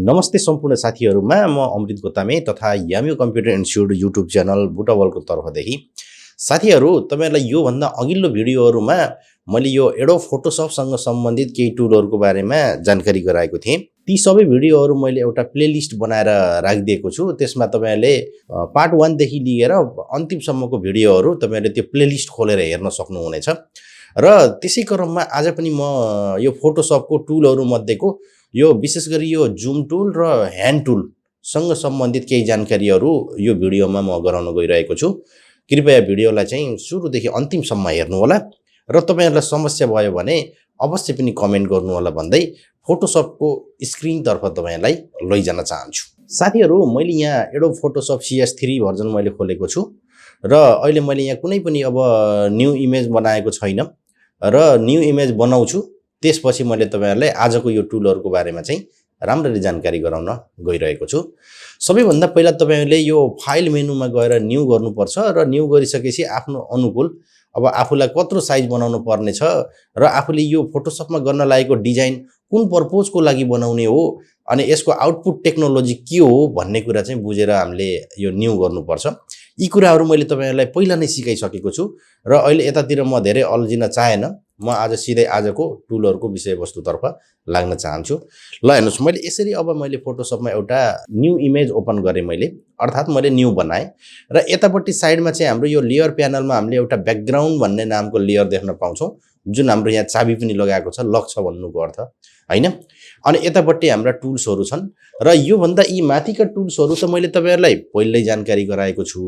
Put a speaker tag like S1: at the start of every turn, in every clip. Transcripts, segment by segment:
S1: नमस्ते सम्पूर्ण साथीहरुमा म अमृत गोतामे तथा यामी कम्प्युटर इन्स्टिट्युट युट्युब च्यानल बुटवलको तर्फदेखि साथीहरु तपाईहरुलाई यो भन्दा अघिल्लो भिडियोहरुमा मैले यो एडोब फोटोशपसँग सम्बन्धित केही टुलहरुको बारेमा जानकारी गराएको थिएँ। ती सबै भिडियोहरु मैले एउटा प्लेलिस्ट बनाएर राखिदिएको छु। त्यसमा तपाईहरुले पार्ट 1 देखि लिएर अन्तिमसम्मको भिडियोहरु तपाईहरुले त्यो प्लेलिस्ट खोलेर हेर्न सक्नुहुनेछ। र त्यसै क्रममा आज पनि म यो फोटोशपको टुलहरु मध्येको यो विशेष गरी यो जुम टुल र ह्यान्ड टुल सँग सम्बन्धित केही जानकारीहरु यो भिडियोमा म गराउन गइरहेको छु। कृपया भिडियोलाई चाहिँ सुरुदेखि अन्तिमसम्म हेर्नु होला र तपाईहरुलाई समस्या भयो भने अवश्य पनि कमेन्ट गर्नु होला भन्दै फोटोशपको स्क्रिन तर्फ तपाईहरुलाई लैजान चाहन्छु। साथीहरु मैले यहाँ एडोब फोटोशप CS3 भर्जन मैले खोलेको छु र अहिले मैले यहाँ कुनै पनि अब न्यू इमेज बनाएको छैन र न्यू इमेज बनाउँछु। त्यसपछि मैले तपाईहरुलाई आजको यो टुलहरुको बारेमा चाहिँ राम्ररी जानकारी गराउन गइरहेको छु। सबैभन्दा पहिला तपाईहरुले यो फाइल मेनुमा गएर न्यू गर्नुपर्छ र न्यू गरिसकेपछि आफ्नो अनुकूल अब आफुलाई कत्रो साइज बनाउनु पर्ने छ र आफुले यो फोटोशपमा गर्न लागेको डिजाइन कुन पर्पजको लागि बनाउने हो अनि यसको आउटपुट टेक्नोलोजी के हो भन्ने कुरा चाहिँ बुझेर हामीले यो न्यू गर्नुपर्छ। यी कुराहरु मैले तपाईहरुलाई पहिला नै सिकाइसकेको छु र अहिले यतातिर म धेरै अल्झिन चाहेन। म आज सिधै आजको टुलहरुको विषयवस्तुतर्फ लाग्न चाहन्छु। ल हेर्नुस्, मैले यसरी अब मैले फोटोशपमा एउटा न्यू इमेज ओपन गरे मैले, अर्थात् मैले न्यू बनाए र यतापट्टि साइडमा चाहिँ हाम्रो यो लेयर प्यानलमा हामीले एउटा ब्याकग्राउन्ड भन्ने नामको लेयर देख्न पाउँछौं, जुन हाम्रो यहाँ चाबी पनि लगाएको छ, लक छ भन्नुको अर्थ हैन। अनि यतापट्टि हाम्रा टुल्सहरु छन् र यो भन्दा यी माथिका टुल्सहरु त मैले तपाईहरुलाई पहिल्यै जानकारी गराएको छु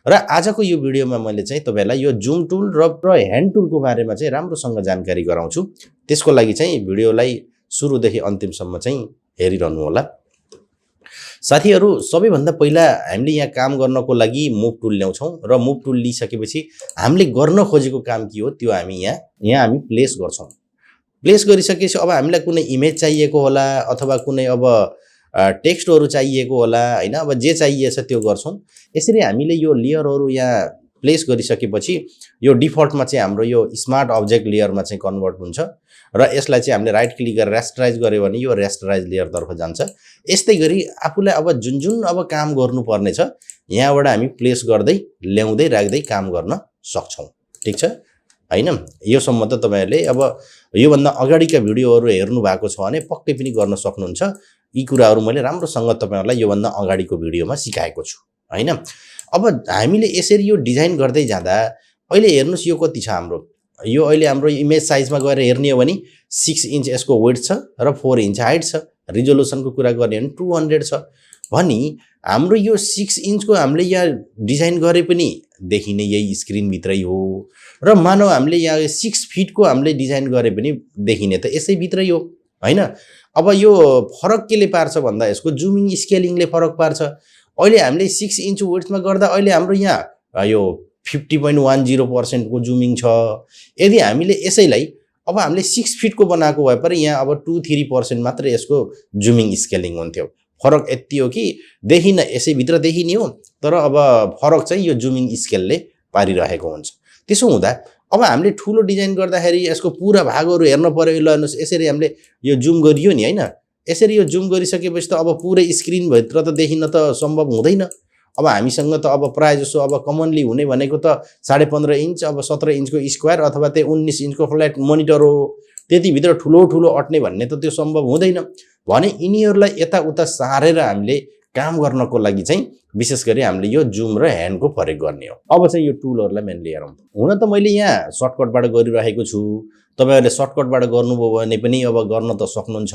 S1: र आजको यो भिडियोमा मैले चाहिँ तपाईहरुलाई यो जुम टुल र ह्यान्ड टुलको बारेमा चाहिँ राम्रोसँग जानकारी गराउँछु। त्यसको लागि चाहिँ भिडियोलाई सुरुदेखि अन्तिमसम्म चाहिँ हेरिरहनु होला। साथीहरु, सबैभन्दा पहिला हामीले यहाँ काम गर्नको लागि मुभ टुल ल्याउँछौं र मुभ टुल लिइसकेपछि हामीले गर्न खोजेको काम के हो त्यो हामी यहाँ हामी प्लेस गर्छौं। प्लेस गरिसकेपछि अब हामीलाई कुनै इमेज चाहिएको होला अथवा कुनै अब टेक्स्टहरु चाहिएको होला हैन, अब जे चाहिएछ त्यो गर्छौं। यसरी हामीले यो लेयरहरु यहाँ प्लेस गरिसकेपछि यो डिफल्टमा चाहिँ हाम्रो यो स्मार्ट अब्जेक्ट लेयरमा चाहिँ कन्भर्ट हुन्छ र यसलाई चाहिँ हामीले राइट क्लिक गरेर रास्टराइज गर्यो भने यो रास्टराइज लेयर तर्फ जान्छ। यस्तै गरी आफुलाई अब जुन अब काम गर्नुपर्ने छ यहाँबाट हामी प्लेस गर्दै ल्याउँदै राख्दै काम गर्न सक्छौं। ठीक छ हैन। यो सम्म त तपाईहरुले अब यो भन्दा अगाडिका भिडियोहरु हेर्नु भएको छ भने पक्कै पनि गर्न सक्नुहुन्छ। यी कुराहरु मैले राम्रोसँग तपाईहरुलाई यो भन्दा अगाडिको भिडियोमा सिकाएको छु हैन। अब हामीले यसरी यो डिजाइन गर्दै जाँदा अहिले हेर्नुस् यो कति छ हाम्रो, यो अहिले हाम्रो इमेज साइजमा गएर हेर्ने हो भने 6 इन्च यसको विड्थ छ र 4 इन्च हाइट छ। रिजोल्युसनको कुरा गर्ने हो भने 200 छ भनी हाम्रो यो 6 इन्चको हामीले यहाँ डिजाइन गरे पनि देखिने यही स्क्रिन भित्रै हो र मानौ हामीले यहाँ 6 फिटको हामीले डिजाइन गरे पनि देखिने त यसै भित्रै हो हैन। अब यो फरक केले पार्छ भन्दा यसको जुमिङ स्केलिङले फरक पार्छ। अहिले हामीले 6 इन्च विड्थमा गर्दा अहिले हाम्रो यहाँ यो 50.10% को जुमिङ छ। यदि हामीले यसैलाई अब हामीले 6 फिटको बनाएको भए पनि यहाँ अब 2-3% मात्र यसको जुमिङ स्केलिङ हुन्थ्यो। फरक यति हो कि देखिन यसै भित्र देखिने हो तर अब फरक चाहिँ यो जुमिङ स्केलले पारिरहेको हुन्छ। त्यसो हुँदा अब हामीले ठुलो डिजाइन गर्दाखेरि यसको पूरा भागहरु हेर्न पर्यो। ल हेर्नुस्, यसरी हामीले यो जुम गरियो नि हैन, यसरी यो जुम गरिसकेपछि त अब पुरै स्क्रिन भित्र त देखिन त सम्भव हुँदैन। अब हामीसँग त अब प्राय जसो अब कमनली हुने भनेको त 15.5 इन्च अब 17 इन्चको स्क्वायर अथवा त्यो 19 इन्चको फ्ल्याट मोनिटर हो। त्यति भित्र ठुलो अट्ने भन्ने त त्यो सम्भव हुँदैन भने यिनीहरुलाई यताउता सारेर हामीले काम गर्नको लागि चाहिँ विशेष गरी हामीले यो जुम र ह्यान्डको प्रयोग गर्ने हो। अब चाहिँ यो टुलहरुलाई मेनली हेरौं। हुन त मैले यहाँ सर्टकटबाट गरिरहेको छु, तपाईहरुले सर्टकटबाट गर्नुभयो भने पनि अब गर्न त सक्नुहुन्छ।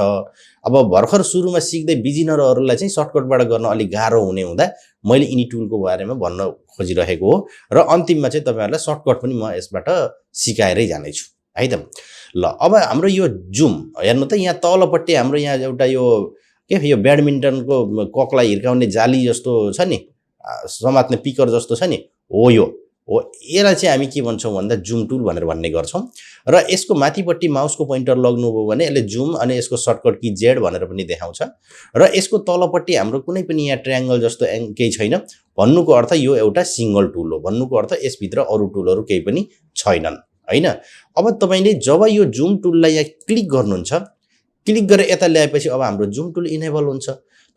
S1: अब भर्खर सुरुमा सिक्दै बिगिनरहरुलाई चाहिँ सर्टकटबाट गर्न अलि गाह्रो हुने हुँदा मैले यिनी टुलको बारेमा भन्न खोजिरहेको हो र अन्तिममा चाहिँ तपाईहरुलाई सर्टकट पनि म यसबाट सिकाएरै जाने छु है त। ल अब हाम्रो यो जुम हेर्नु त यहाँ तलपट्टि हाम्रो यहाँ एउटा यो यो ब्याडमिन्टनको ककलाई हिर्काउने जाली जस्तो छ नि, समात्ने पिकर जस्तो छ नि, हो यो हो। यसलाई चाहिँ हामी के भन्छौं भन्दा जुम टुल भनेर भन्ने गर्छौं र यसको माथिपट्टि माउसको पोइन्टर लग्नुभयो भने यसले जुम अनि यसको सर्टकट की जेड भनेर पनि देखाउँछ र यसको तलपट्टि हाम्रो कुनै पनि यहाँ ट्रायंगल जस्तो केही छैन। भन्नुको अर्थ यो एउटा सिंगल टुल हो, भन्नुको अर्थ यसभित्र अरु टुलहरु केही पनि छैनन् हैन। अब तपाईले जब यो जुम टुललाई यहाँ क्लिक गर्नुहुन्छ क्लिक गरेर यता ल्याएपछि अब हाम्रो जुम टुल इनेबल हुन्छ।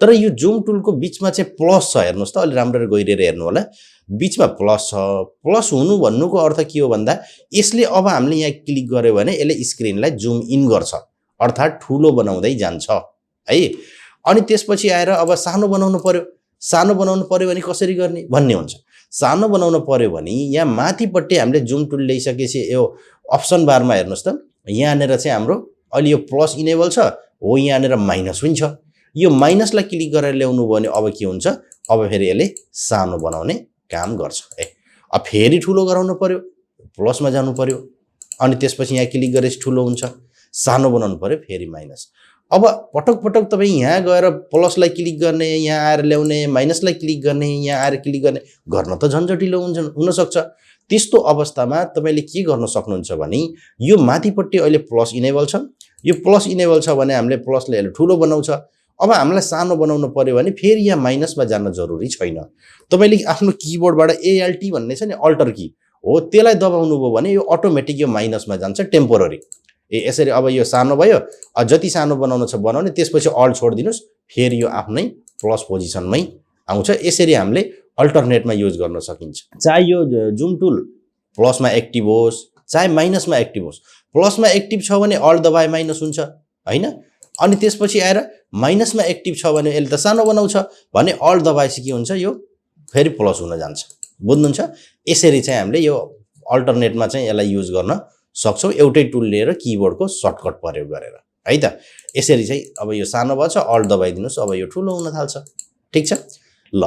S1: तर यो जुम टुलको बिचमा चाहिँ प्लस छ, हेर्नुहोस् त, अलि राम्ररी गइरहेर हेर्नु होला, बिचमा प्लस छ। प्लस हुनु भन्नुको अर्थ के हो भन्दा यसले अब हामीले यहाँ क्लिक गर्यो भने यसले स्क्रिनलाई जुम इन गर्छ, अर्थात् ठुलो बनाउँदै जान्छ है। अनि त्यसपछि आएर अब सानो बनाउनु पर्यो। सानो बनाउनु पर्यो भने कसरी गर्ने भन्ने हुन्छ। सानो बनाउनु पर्यो भने यहाँ माथिपट्टि हामीले जुम टुल ल्याइसकेपछि यो अप्सन बारमा हेर्नुहोस् त, यहाँनिर चाहिँ हाम्रो अहिले यो प्लस इनेबल छ हो, यहाँनिर माइनस पनि छ। यो माइनसलाई क्लिक गरेर ल्याउनु भयो भने अब के हुन्छ, अब फेरि यसले सानो बनाउने काम गर्छ। अब फेरि ठुलो गराउनु पर्यो, प्लसमा जानु पर्यो, अनि त्यसपछि यहाँ क्लिक गरेपछि ठुलो हुन्छ। सानो बनाउनु पर्यो, फेरि माइनस। अब पटक पटक तपाईँ यहाँ गएर प्लसलाई क्लिक गर्ने, यहाँ आएर ल्याउने, माइनसलाई क्लिक गर्ने, यहाँ आएर क्लिक गर्ने, गर्न त झन्झटिलो हुनसक्छ। त्यस्तो अवस्थामा तपाईँले के गर्न सक्नुहुन्छ भने यो माथिपट्टि अहिले प्लस इनेबल छ। यो प्लस इनेबल छ भने हामीले प्लसले यसले ठुलो बनाउँछ। अब हामीलाई सानो बनाउनु पर्यो भने फेरि यहाँ माइनसमा जान जरुरी छैन। तपाईँले आफ्नो किबोर्डबाट ALT भन्ने छ नि, अल्टर की हो, त्यसलाई दबाउनु भयो भने यो अटोमेटिक यो माइनसमा जान्छ टेम्पोररी। यसरी अब यो सानो भयो, जति सानो बनाउनु छ बनाउने, त्यसपछि अल्ट छोडिदिनुहोस्, फेरि यो आफ्नै प्लस पोजिसनमै आउँछ। यसरी हामीले अल्टरनेटमा युज गर्न सकिन्छ। चाहे यो जुम टुल प्लसमा एक्टिभ होस्, चाहे माइनसमा एक्टिभ होस्। प्लसमा एक्टिभ छ भने अल्ट दबाए माइनस हुन्छ हैन, अनि त्यसपछि आएर माइनसमा एक्टिभ छ भने यसले त सानो बनाउँछ भने अल्ट दबाएपछि के हुन्छ, यो फेरि प्लस हुन जान्छ। बुझ्नुहुन्छ? यसरी चाहिँ हामीले यो अल्टरनेटमा चाहिँ यसलाई युज गर्न सक्छौँ, एउटै टुल लिएर किबोर्डको सर्टकट प्रयोग गरेर है त। यसरी चाहिँ अब यो सानो भएछ, अल्ट दबाइदिनुहोस्, अब यो ठुलो हुन थाल्छ। ठिक छ, ल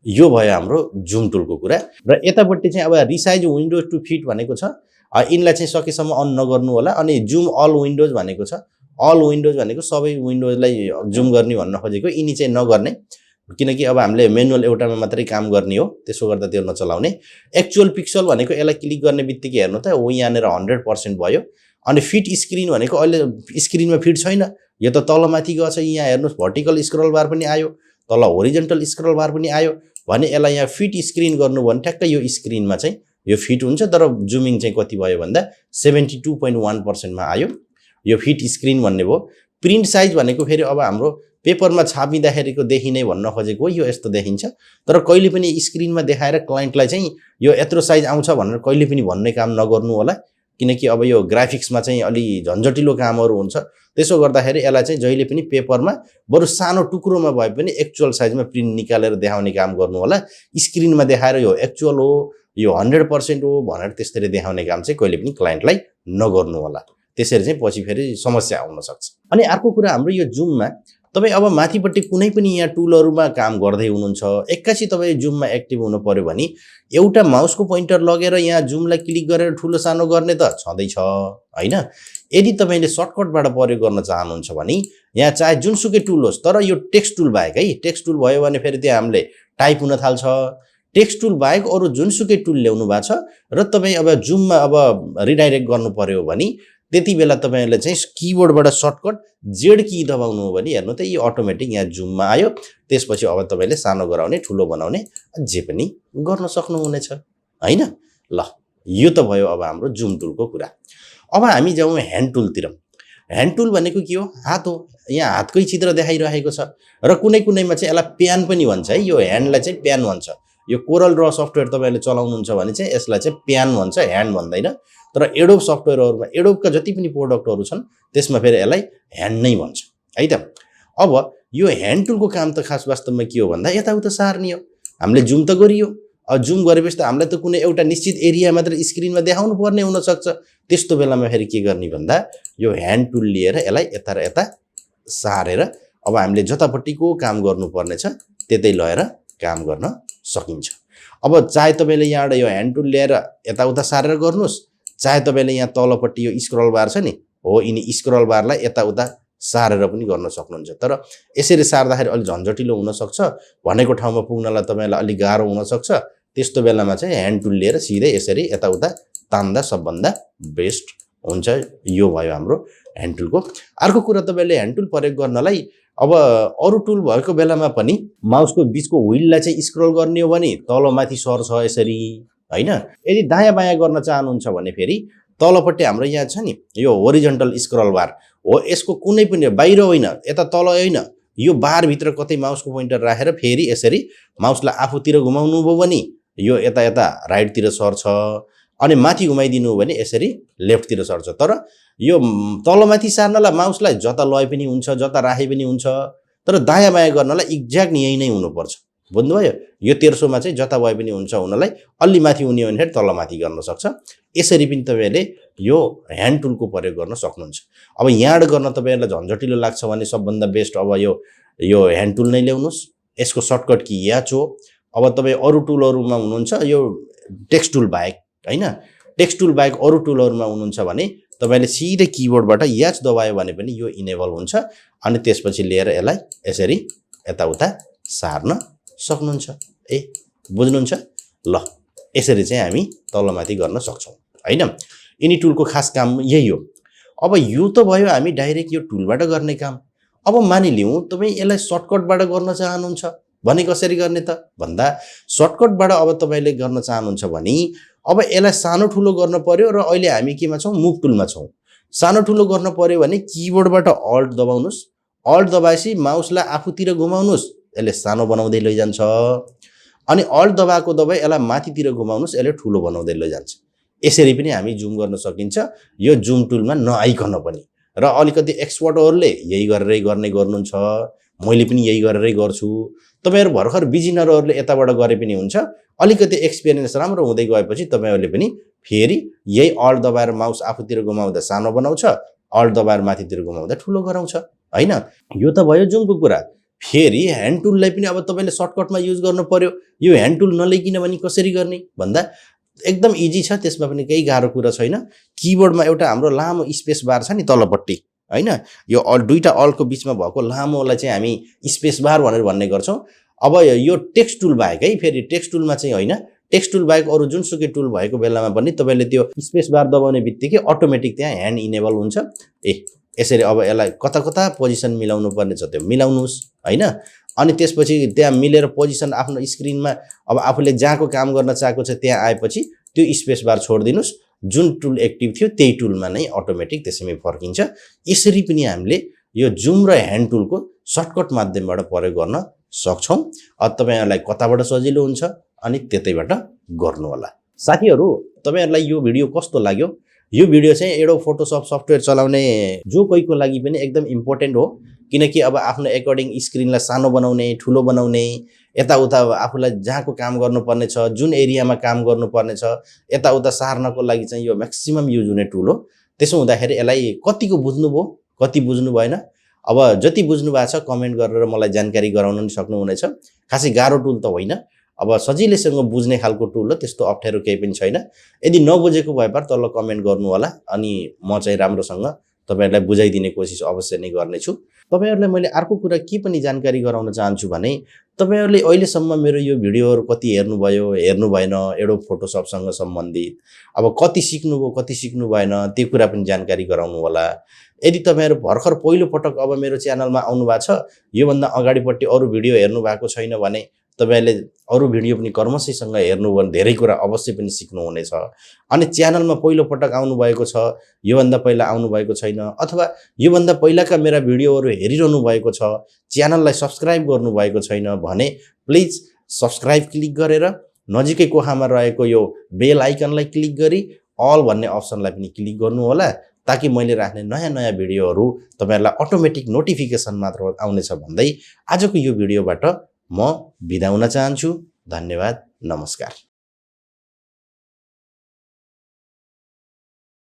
S1: यो भयो हाम्रो जुम टुलको कुरा। र यतापट्टि चाहिँ अब रिसाइज विन्डोज टु फिट भनेको छ, यिनलाई चाहिँ सकेसम्म अन नगर्नु होला। अनि जुम अल विन्डोज भनेको छ, अल विन्डोज भनेको सबै विन्डोजलाई जुम गर्ने भन्न खोजेको, यिनी चाहिँ नगर्ने, किनकि अब हामीले मेनुअल एउटामा मात्रै काम गर्ने हो, त्यसो गर्दा त्यो नचलाउने। एक्चुअल पिक्सल भनेको यसलाई क्लिक गर्ने बित्तिकै हेर्नु त, हो यहाँनिर 100% भयो। अनि फिट स्क्रिन भनेको अहिले स्क्रिनमा फिट छैन, यो त तलमाथि गएको छ। यहाँ हेर्नुहोस्, भर्टिकल स्क्रल बार पनि आयो, तल होरिजेन्टल स्क्रल बार पनि आयो भने यसलाई यहाँ फिट स्क्रिन गर्नु भने ठ्याक्कै यो स्क्रिनमा चाहिँ यो फिट हुन्छ। तर जुमिङ चाहिँ कति भयो भन्दा 72.1% मा आयो। यो फिट स्क्रिन भन्ने भयो। प्रिन्ट साइज भनेको फेरि अब हाम्रो पेपरमा छापिँदाखेरिको देखिने भन्न खोजेको यो यस्तो देखिन्छ। तर कहिले पनि स्क्रिनमा देखाएर क्लाइन्टलाई चाहिँ यो यत्रो साइज आउँछ भनेर कहिले पनि भन्ने काम नगर्नु होला, किनकि अब यो ग्राफिक्समा चाहिँ अलि झन्झटिलो कामहरू हुन्छ। त्यसो गर्दाखेरि यसलाई चाहिँ जहिले पनि पेपरमा बरु सानो टुक्रोमा भए पनि एक्चुअल साइजमा प्रिन्ट निकालेर देखाउने काम गर्नु होला। स्क्रिनमा देखाएर यो एक्चुअल हो, यो 100% हो भनेर त्यसरी देखाउने काम चाहिँ कहिले पनि क्लाइन्टलाई नगर्नु होला। त्यसरी चाहिँ पछि फेरि समस्या आउन सक्छ। अनि अर्को कुरा, हाम्रो यो जुममा तपाईँ अब माथिपट्टि कुनै पनि यहाँ टुलहरूमा काम गर्दै हुनुहुन्छ, एक्कासी तपाईँ जुममा एक्टिभ हुनु पर्यो भने एउटा माउसको पोइन्टर लगेर यहाँ जुमलाई क्लिक गरेर ठुलो सानो गर्ने त छँदैछ हैन। यदि तपाईँले सर्टकटबाट प्रयोग गर्न चाहनुहुन्छ भने यहाँ चाहे जुनसुकै टुल होस्, तर यो टेक्स्ट टुल बाहेक है, टेक्स्ट टुल भयो भने फेरि त्यहाँ हामीले टाइप हुन थाल्छ। टेक्स्ट टुल बाहेक अरू जुनसुकै टुल ल्याउनु भएको छ र तपाईँ अब जुममा अब रिडाइरेक्ट गर्नु पर्यो भने त्यति बेला तपाईँले चाहिँ किबोर्डबाट सर्टकट जेड की दबाउनु हो भने हेर्नु त यो अटोमेटिक यहाँ जुममा आयो। त्यसपछि अब तपाईँले सानो गराउने, ठुलो बनाउने जे पनि गर्न सक्नुहुनेछ हैन। ल यो त भयो अब हाम्रो जुम टुलको कुरा। अब हामी जाउँ ह्यान्ड टुलतिर। ह्यान्ड टुल भनेको के हो? हात हो। यहाँ हातकै चित्र देखाइरहेको छ र कुनै कुनैमा चाहिँ यसलाई प्यान पनि भन्छ है। यो ह्यान्डलाई चाहिँ प्यान भन्छ। यो कोरल ड्र सफ्टवेयर तपाईँले चलाउनुहुन्छ भने चाहिँ यसलाई चाहिँ प्यान भन्छ, ह्यान्ड भन्दैन। तर एडोब सफ्टवेयरहरूमा, एडोबका जति पनि प्रोडक्टहरू छन् त्यसमा फेरि यसलाई ह्यान्ड नै भन्छ है त। अब यो ह्यान्ड टुलको काम त खास वास्तवमा के हो भन्दा यताउता सार्ने हो। हामीले जुम त गरियो, जुम गरेपछि त हामीलाई त कुनै एउटा निश्चित एरिया मात्र स्क्रिनमा देखाउनु पर्ने हुनसक्छ। त्यस्तो बेलामा फेरि के गर्ने भन्दा यो ह्यान्ड टुल लिएर यसलाई यता र यता सारेर अब हामीले जतापट्टिको काम गर्नुपर्ने छ त्यतै लगेर काम गर्न सकिन्छ। अब चाहे तपाईँले यहाँबाट यो ह्यान्ड टुल ल्याएर यताउता सारेर गर्नुहोस्, चाहे तपाईँले यहाँ तलपट्टि यो स्क्रल बार छ नि हो, यिनी स्क्रल बारलाई यताउता सारेर पनि गर्न सक्नुहुन्छ। तर यसरी सार्दाखेरि अलिक झन्झटिलो हुनसक्छ, भनेको ठाउँमा पुग्नलाई तपाईँलाई अलिक गाह्रो हुनसक्छ। त्यस्तो बेलामा चाहिँ ह्यान्ड टुल लिएर सिधै यसरी यताउता तान्दा सबभन्दा बेस्ट हुन्छ। यो भयो हाम्रो ह्यान्ड टुलको। अर्को कुरा, तपाईँले ह्यान्ड टुल प्रयोग गर्नलाई अब अरू टुल भएको बेलामा पनि माउसको बिचको व्हिललाई चाहिँ स्क्रल गर्ने हो भने तलमाथि सर्छ यसरी हैन। यदि दायाँ बायाँ गर्न चाहनुहुन्छ भने फेरि तलपट्टि हाम्रो यहाँ छ नि यो होरिजेन्टल स्क्रल बार, हो यसको कुनै पनि बाहिर होइन, यता तल होइन, यो बारभित्र कतै माउसको पोइन्टर राखेर फेरि यसरी माउसलाई आफूतिर घुमाउनु भयो भने यो यता यता राइटतिर सर्छ, अनि माथि घुमाइदिनु हो भने यसरी लेफ्टतिर सर्छ। तर यो तलमाथि सार्नलाई माउसलाई जता लय पनि हुन्छ, जता राखे पनि हुन्छ, तर दायाँ बायाँ गर्नलाई एक्ज्याक्ट यही नै हुनुपर्छ। बुझ्नुभयो? यो तेर्सोमा चाहिँ जता भए पनि हुन्छ हुनलाई, अलि माथि हुने हो भने तल माथि गर्न सक्छ। यसरी पनि तपाईँले यो ह्यान्ड टुलको प्रयोग गर्न सक्नुहुन्छ। अब याड गर्न तपाईँहरूलाई झन्झटिलो लाग्छ भने सबभन्दा बेस्ट अब यो ह्यान्ड टुल नै ल्याउनुहोस्। यसको सर्टकट की याच हो। अब तपाईँ अरू टुलहरूमा हुनुहुन्छ, यो टेक्स्ट टुल बाहेक होइन, टेक्स्ट टुल बाहेक अरू टुलहरूमा हुनुहुन्छ भने तपाईँले सिधै किबोर्डबाट याच दबायो भने पनि यो इनेबल हुन्छ, अनि त्यसपछि लिएर यसलाई यसरी यताउता सार्न सक्नुहुन्छ। बुझ्नुहुन्छ? ल यसरी चाहिँ हामी तलमाथि गर्न सक्छौँ होइन। यिनी टुलको खास काम यही हो। अब यो त भयो हामी डाइरेक्ट यो टुलबाट गर्ने काम। अब मानिलिउँ तपाईँ यसलाई सर्टकटबाट गर्न चाहनुहुन्छ भने कसरी गर्ने त भन्दा, सर्टकटबाट अब तपाईँले गर्न चाहनुहुन्छ भने अब यसलाई सानो ठुलो गर्न पर्यो, र अहिले हामी केमा छौँ? मुभ टुलमा छौँ। सानो ठुलो गर्न पर्यो भने किबोर्डबाट अल्ट दबाउनुहोस्। अल्ट दबाएपछि माउसलाई आफूतिर घुमाउनुहोस्, यसले सानो बनाउँदै लैजान्छ। अनि अल्ट दबाएको दबाई यसलाई माथितिर घुमाउनुहोस्, यसले ठुलो बनाउँदै लैजान्छ। यसरी पनि हामी जुम गर्न सकिन्छ यो जुम टुलमा नआइकन पनि। र अलिकति एक्सपर्टहरूले यही गरेरै गर्नुहुन्छ, मैले पनि यही गरेरै गर्छु। तपाईँहरू भर्खर बिजिनरहरूले यताबाट गरे पनि हुन्छ। अलिकति एक्सपिरियन्स राम्रो हुँदै गएपछि तपाईँहरूले पनि फेरि यही अल्ट दबाएर माउस आफूतिर घुमाउँदा सानो बनाउँछ, अल्ट दबाएर माथितिर घुमाउँदा ठुलो गराउँछ होइन। यो त भयो जुमको कुरा। फेरि ह्यान्ड टुललाई पनि अब तपाईँले सर्टकटमा युज गर्नु पर्यो। यो ह्यान्ड टुल नलिकन भने कसरी गर्ने भन्दा एकदम इजी छ, त्यसमा पनि केही गाह्रो कुरा छैन। किबोर्डमा एउटा हाम्रो लामो स्पेस बार छ नि तलपट्टि होइन, यो दुईटा अल्टको बिचमा भएको लामोलाई चाहिँ हामी स्पेस बार भनेर भन्ने गर्छौँ। अब यो टेक्स्ट टुल बाहेक है, फेरि टेक्स्ट टुलमा चाहिँ होइन, टेक्स्ट टुल बाहेक अरू जुनसुकै टुल भएको बेलामा पनि तपाईँले त्यो स्पेस बार दबाउने बित्तिकै अटोमेटिक त्यहाँ ह्यान्ड इनेबल हुन्छ। यसरी अब यसलाई कता कता पोजिसन मिलाउनु पर्ने छ त्यो मिलाउनुहोस् होइन। अनि त्यसपछि त्यहाँ मिलेर पोजिसन आफ्नो स्क्रिनमा अब आफूले जहाँको काम गर्न चाहेको छ त्यहाँ आएपछि त्यो स्पेस बार छोडिदिनुहोस्। जुन टुल एक्टिभ थियो त्यही टुलमा नै अटोमेटिक त्यसैमै फर्किन्छ। यसरी पनि हामीले यो जुम र ह्यान्ड टुलको सर्टकट माध्यमबाट प्रयोग गर्न सक्छौँ। अब तपाईँहरूलाई कताबाट सजिलो हुन्छ अनि त्यतैबाट गर्नु होला। साथीहरू तपाईँहरूलाई यो भिडियो कस्तो लाग्यो? यो भिडियो चाहिँ एडोब फोटोसप सफ्टवेयर चलाउने जो कोहीको लागि पनि एकदम इम्पोर्टेन्ट हो, किनकि अब आफ्नो एकर्डिङ स्क्रिनलाई सानो बनाउने, ठुलो बनाउने, यताउता आफूलाई जहाँको काम गर्नुपर्ने छ, जुन एरियामा काम गर्नुपर्ने छ, यताउता सार्नको लागि चाहिँ यो म्याक्सिमम युज हुने टुल हो। त्यसो हुँदाखेरि यसलाई कतिको बुझ्नुभयो, कति बुझ्नु भएन, अब जति बुझ्नु भएको छ कमेन्ट गरेर मलाई जानकारी गराउन पनि सक्नुहुनेछ। खासै गाह्रो टुल त होइन, अब सजिलैसँग बुझ्ने खालको टुल हो, त्यस्तो अप्ठ्यारो केही पनि छैन। यदि नबुझेको भए पर तल कमेन्ट गर्नु होला, अनि म चाहिँ राम्रोसँग तपाईहरुलाई बुझाइदिने कोसिस अवश्य नै गर्नेछु। तपाईहरुलाई मैले अर्को कुरा के पनि जानकारी गराउन चाहन्छु भने तपाईहरुले अहिलेसम्म मेरो यो भिडियोहरु कति हेर्नुभयो, हेर्नु भएन, एडोब फोटोसपसँग सम्बन्धित अब कति सिक्नुभयो, कति सिक्नु भएन, त्यो कुरा पनि जानकारी गराउनु होला। यदि तपाईहरु भर्खर पहिलो पटक अब मेरो च्यानलमा आउनु भएको छ, यो भन्दा अगाडिपट्टि अरु भिडियो हेर्नु भएको छैन भने तपाईहरुले अरु भिडियो पनि कर्मशीसँग हेर्नु भने धेरै कुरा अवश्य पनि सिक्नु हुनेछ। अनि च्यानलमा पहिलो पटक आउनु भएको छ, यो भन्दा पहिला आउनु भएको छैन, अथवा यो भन्दा पहिलाका मेरा भिडियोहरु हेरिरहनु भएको छ, च्यानललाई सब्स्क्राइब गर्नु भएको छैन भने प्लिज सब्स्क्राइब क्लिक गरेर नजिकै कोखामा रहेको यो बेल आइकनलाई क्लिक गरी अल भन्ने अप्सनलाई पनि क्लिक गर्नु होला, ताकि मैले राख्ने नयाँ नयाँ भिडियोहरु तपाईहरुलाई अटोमेटिक नोटिफिकेसन मात्र आउनेछ भन्दै आजको यो भिडियोबाट म बिदा हुन चाहन्छु। धन्यवाद, नमस्कार।